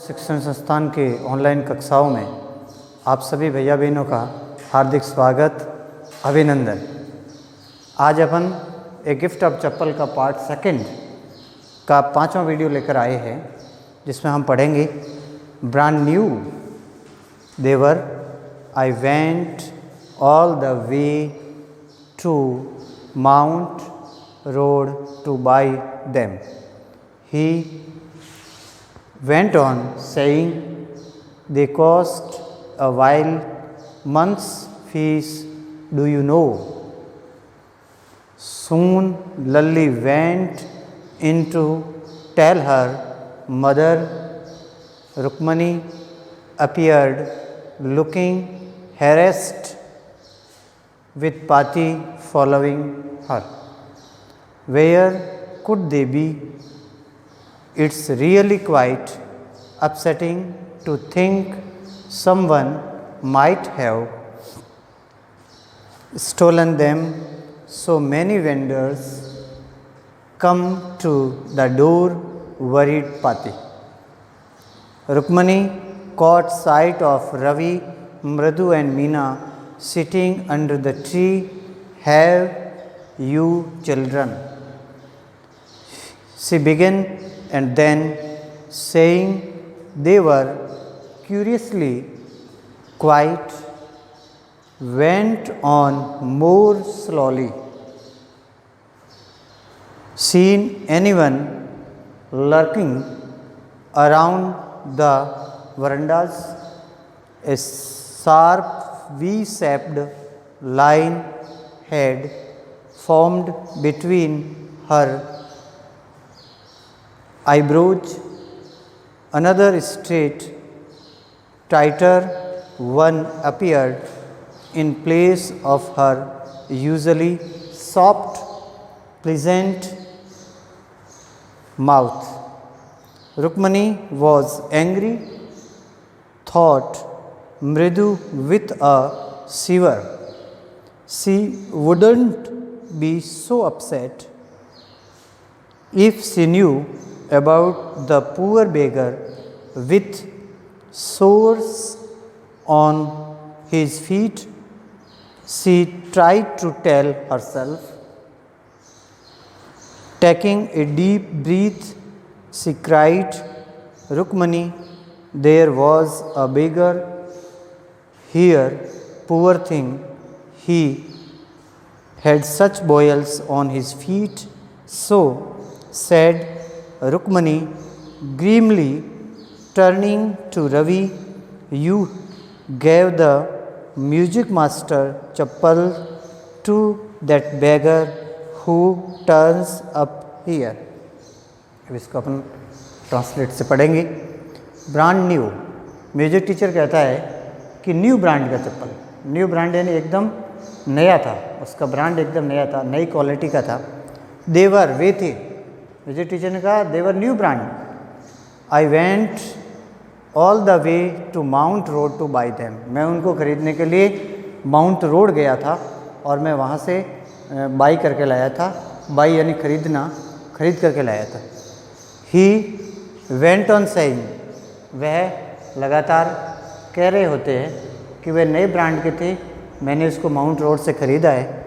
शिक्षण संस्थान के ऑनलाइन कक्षाओं में आप सभी भैया बहनों का हार्दिक स्वागत, अभिनंदन। आज अपन ए गिफ्ट ऑफ चप्पल का पार्ट सेकंड का 5वां वीडियो लेकर आए हैं, जिसमें हम पढ़ेंगे brand new they were I went all the way to mount road to buy them. He went on saying, they cost a while month's fees, do you know? Soon Lalli went in to tell her mother. Rukmani appeared looking harassed with Pati following her. Where could they be? It's really quite upsetting to think someone might have stolen them. So many vendors come to the door, worried Pati. Rukmani caught sight of Ravi, Mridu and Meena sitting under the tree. Have you children? She began, and then, saying they were curiously quiet, went on more slowly. Seen anyone lurking around the verandas? A sharp V-shaped line had formed between her eyebrows. Another straight, tighter one appeared in place of her usually soft, pleasant mouth. Rukmani was angry, thought Mridu with a shiver. She wouldn't be so upset if she knew about the poor beggar with sores on his feet. She tried to tell herself. Taking a deep breath, she cried, Rukmani, there was a beggar here, poor thing. He had such boils on his feet. So, said Rukmani grimly, turning to Ravi, you gave the music master chappal to that beggar who turns up here. अब इसको अपन translate से पढ़ेंगे। Brand new, music teacher कहता है कि new brand का चप्पल, new brand यानी एकदम नया था, उसका ब्रांड एकदम नया था, नई क्वालिटी का था। देवर वे थे, म्यूजिक टीचर ने कहा they were new brand. I went all the way to mount road to buy them. मैं उनको खरीदने के लिए माउंट रोड गया था और मैं वहाँ से बाई करके लाया था। बाई यानी खरीदना, खरीद करके लाया था। ही वेंट ऑन सेइंग, वह लगातार कह रहे होते हैं कि वह नए ब्रांड के थे, मैंने उसको माउंट रोड से ख़रीदा है।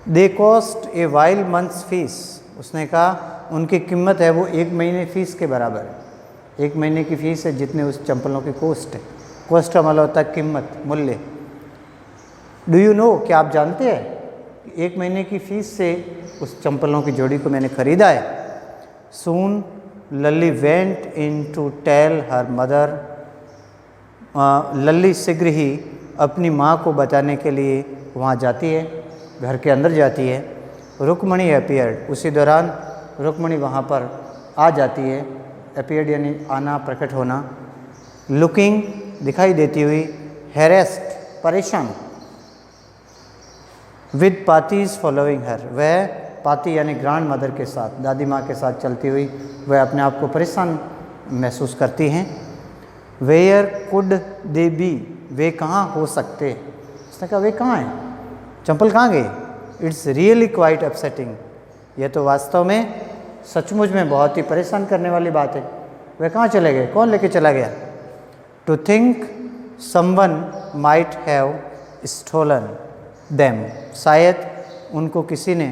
They cost a whole month's fees, उसने कहा उनकी कीमत है वो 1 महीने फ़ीस के बराबर है। 1 महीने की फ़ीस है जितने उस चप्पलों की कॉस्ट है। कॉस्ट का मतलब होता है कीमत, मूल्य। डू यू नो, क्या आप जानते हैं कि 1 महीने की फ़ीस से उस चप्पलों की जोड़ी को मैंने ख़रीदा है। Soon Lalli went in to tell her mother. Lalli शीघ्र ही अपनी माँ को बताने के लिए वहाँ जाती है, घर के अंदर जाती है। रुक्मणी अपीयर्ड, उसी दौरान रुक्मणी वहाँ पर आ जाती है। अपीयर्ड यानी आना, प्रकट होना। लुकिंग, दिखाई देती हुई। हैरेस्ड, परेशान। विद पातीज फॉलोइंग हर, वह पाती यानी ग्रैंड मदर के साथ, दादी माँ के साथ चलती हुई वह अपने आप को परेशान महसूस करती हैं। वेयर कुड दे बी, वे कहाँ हो सकते। उसने कहा वे कहाँ हैं, चंपल कहाँ गए। इट्स रियली क्वाइट अपसेटिंग, यह तो वास्तव में सचमुच में बहुत ही परेशान करने वाली बात है। वे कहाँ चले गए, कौन लेके चला गया? To think someone might have stolen them, शायद उनको किसी ने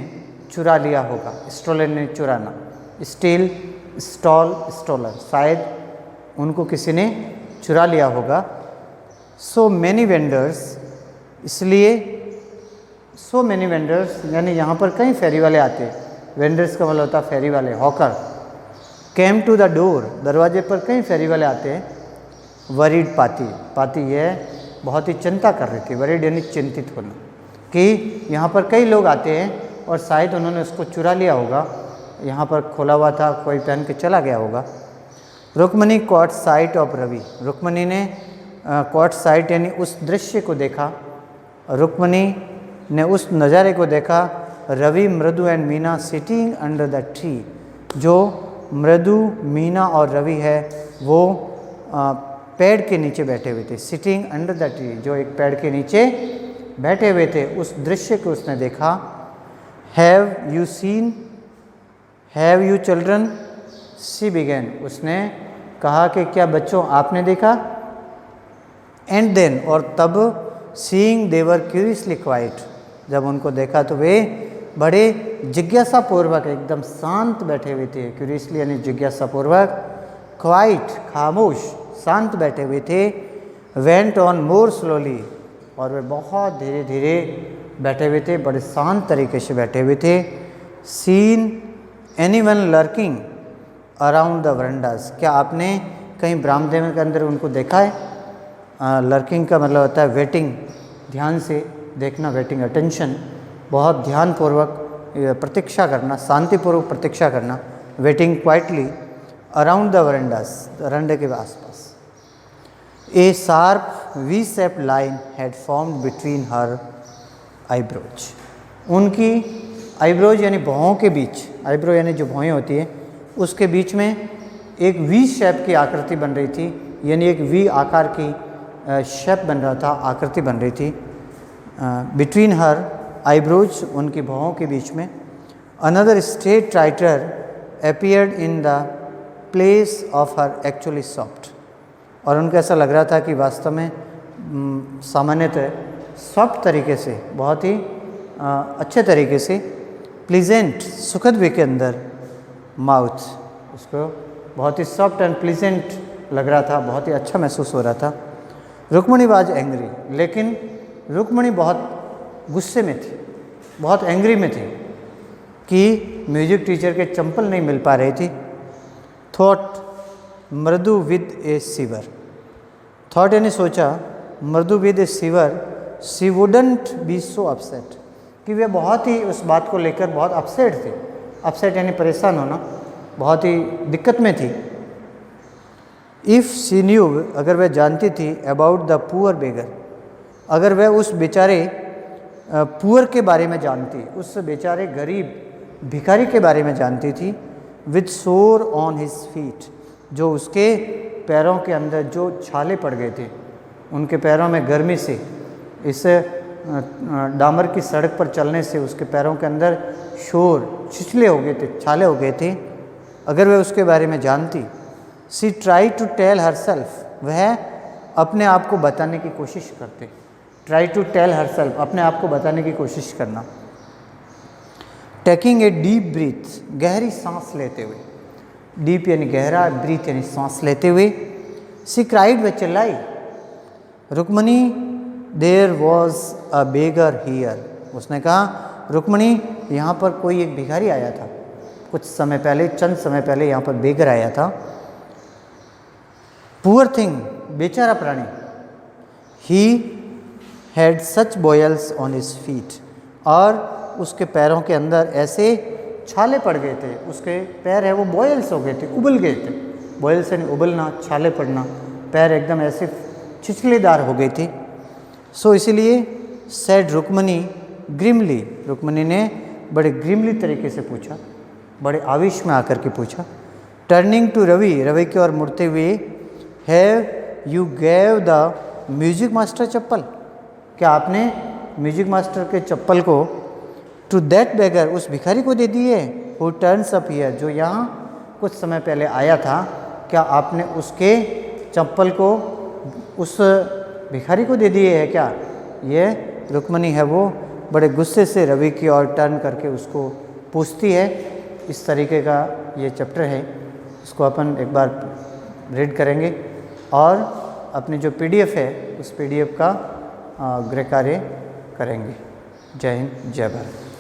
चुरा लिया होगा। स्टोलन ने चुराना, स्टील, स्टॉल, स्टोलन, शायद उनको किसी ने चुरा लिया होगा। सो मैनी वेंडर्स, इसलिए सो मैनी वेंडर्स यानी यहाँ पर कई फेरी वाले आते हैं। वेंडर्स का मतलब होता है फेरी वाले, hawker. Came to the door, दरवाजे पर कई फेरी वाले आते हैं। वरीड पाती, पाती यह बहुत ही चिंता कर रही थी। वरीड यानी चिंतित होना, कि यहाँ पर कई लोग आते हैं और शायद उन्होंने उसको चुरा लिया होगा। यहाँ पर खोला हुआ था, कोई पहन के चला गया होगा। Rukmani caught sight of Ravi, Rukmani ने कॉट साइट यानी उस दृश्य को देखा। रुक्मणी ने उस नज़ारे को देखा। रवि, मृदु and Meena sitting under the tree, जो मृदु, मीना और रवि है वो पेड़ के नीचे बैठे हुए थे। सिटिंग अंडर द ट्री, जो एक पेड़ के नीचे बैठे हुए थे, उस दृश्य को उसने देखा। Have you seen, have you children, see begin, उसने कहा कि क्या बच्चों आपने देखा। एंड देन, और तब, सीइंग देवर क्यूरियसली क्वाइट, जब उनको देखा तो वे बड़े जिज्ञासापूर्वक एकदम शांत बैठे हुए थे। क्यूरियसली यानी जिज्ञासापूर्वक, क्वाइट खामोश, शांत बैठे हुए थे। वेंट ऑन मोर स्लोली, और वे बहुत धीरे धीरे बैठे हुए थे, बड़े शांत तरीके से बैठे हुए थे। Seen anyone lurking around the verandas, क्या आपने कहीं बरामदे के अंदर उनको देखा है? लर्किंग का मतलब होता है वेटिंग, ध्यान से देखना, वेटिंग, अटेंशन, बहुत ध्यानपूर्वक प्रतीक्षा करना, शांतिपूर्वक प्रतीक्षा करना। Waiting quietly around the verandas, वरांडे के आसपास। A sharp V shaped line had formed between her eyebrows, उनकी आईब्रोज यानी भौहों के बीच, आईब्रो यानी जो भौहें होती है उसके बीच में एक वी शेप की आकृति बन रही थी, यानी एक वी आकार की शेप बन रहा था, आकृति बन रही थी। बिटवीन हर आईब्रोज, उनकी भौहों के बीच में। Another straight writer appeared in the place of her actually soft, और उनको ऐसा लग रहा था कि वास्तव में सामान्यतः सॉफ्ट तरीके से, बहुत ही अच्छे तरीके से, प्लीजेंट, सुखद वे के अंदर, माउथ, उसको बहुत ही सॉफ्ट एंड प्लीजेंट लग रहा था, बहुत ही अच्छा महसूस हो रहा था। रुक्मणी वाज एंग्री, लेकिन रुक्मणी बहुत गुस्से में थी, बहुत एंग्री में थी कि म्यूजिक टीचर के चंपल नहीं मिल पा रही थी। थॉट मृदु विद ए सीवर, थॉट यानी सोचा, मृदु with A sewer, she wouldn't be so upset, कि वे बहुत ही उस बात को लेकर बहुत अपसेट थे। अपसेट यानी परेशान होना, बहुत ही दिक्कत में थी। इफ़ शी न्यू, अगर वह जानती थी, अबाउट द पुअर बेगर, अगर वह उस बेचारे पुअर के बारे में जानती, उस बेचारे गरीब भिखारी के बारे में जानती थी। विथ सोर ऑन हिज फीट, जो उसके पैरों के अंदर जो छाले पड़ गए थे, उनके पैरों में गर्मी से, इस डामर की सड़क पर चलने से उसके पैरों के अंदर शोर, छिछले हो गए थे, छाले हो गए थे, अगर वह उसके बारे में जानती। She try to tell herself, वह अपने आप को बताने की कोशिश करते। Try to tell herself, अपने आप को बताने की कोशिश करना। टेकिंग ए डीप ब्रीथ, गहरी सांस लेते हुए, डीप यानी गहरा, ब्रीथ यानी सांस लेते हुए। शी क्राइड, वह चिल्लाई, Rukmani there was a beggar here, उसने कहा रुक्मणी यहाँ पर कोई एक भिखारी आया था, कुछ समय पहले, चंद समय पहले यहाँ पर बेगर आया था। पुअर थिंग, बेचारा प्राणी। He had such boils on his feet, और उसके पैरों के अंदर ऐसे छाले पड़ गए थे, उसके पैर है वो बॉयल्स हो गए थे, उबल गए थे। बॉयल्स यानी उबलना, छाले पड़ना, पैर एकदम ऐसे छिछलेदार हो गई थी। सो इसीलिए सेड रुक्मणी ग्रिमली, रुक्मणी ने बड़े ग्रिमली तरीके से पूछा, बड़े आवेश में आकर के पूछा। टर्निंग टू रवि, रवि की ओर मुड़ते हुए, have you gave the music master chappal, क्या आपने म्यूजिक मास्टर के चप्पल को टू दैट बेगर, उस भिखारी को दे दिए। हु टर्न्स अप हियर, जो यहाँ कुछ समय पहले आया था, क्या आपने उसके चप्पल को उस भिखारी को दे दिए है क्या? ये रुक्मणी है वो बड़े गुस्से से रवि की ओर टर्न करके उसको पूछती है। इस तरीके का ये चैप्टर है, इसको अपन एक बार रीड करेंगे और अपनी जो PDF है उस PDF का गृह कार्य करेंगे। जय हिंद, जय भारत।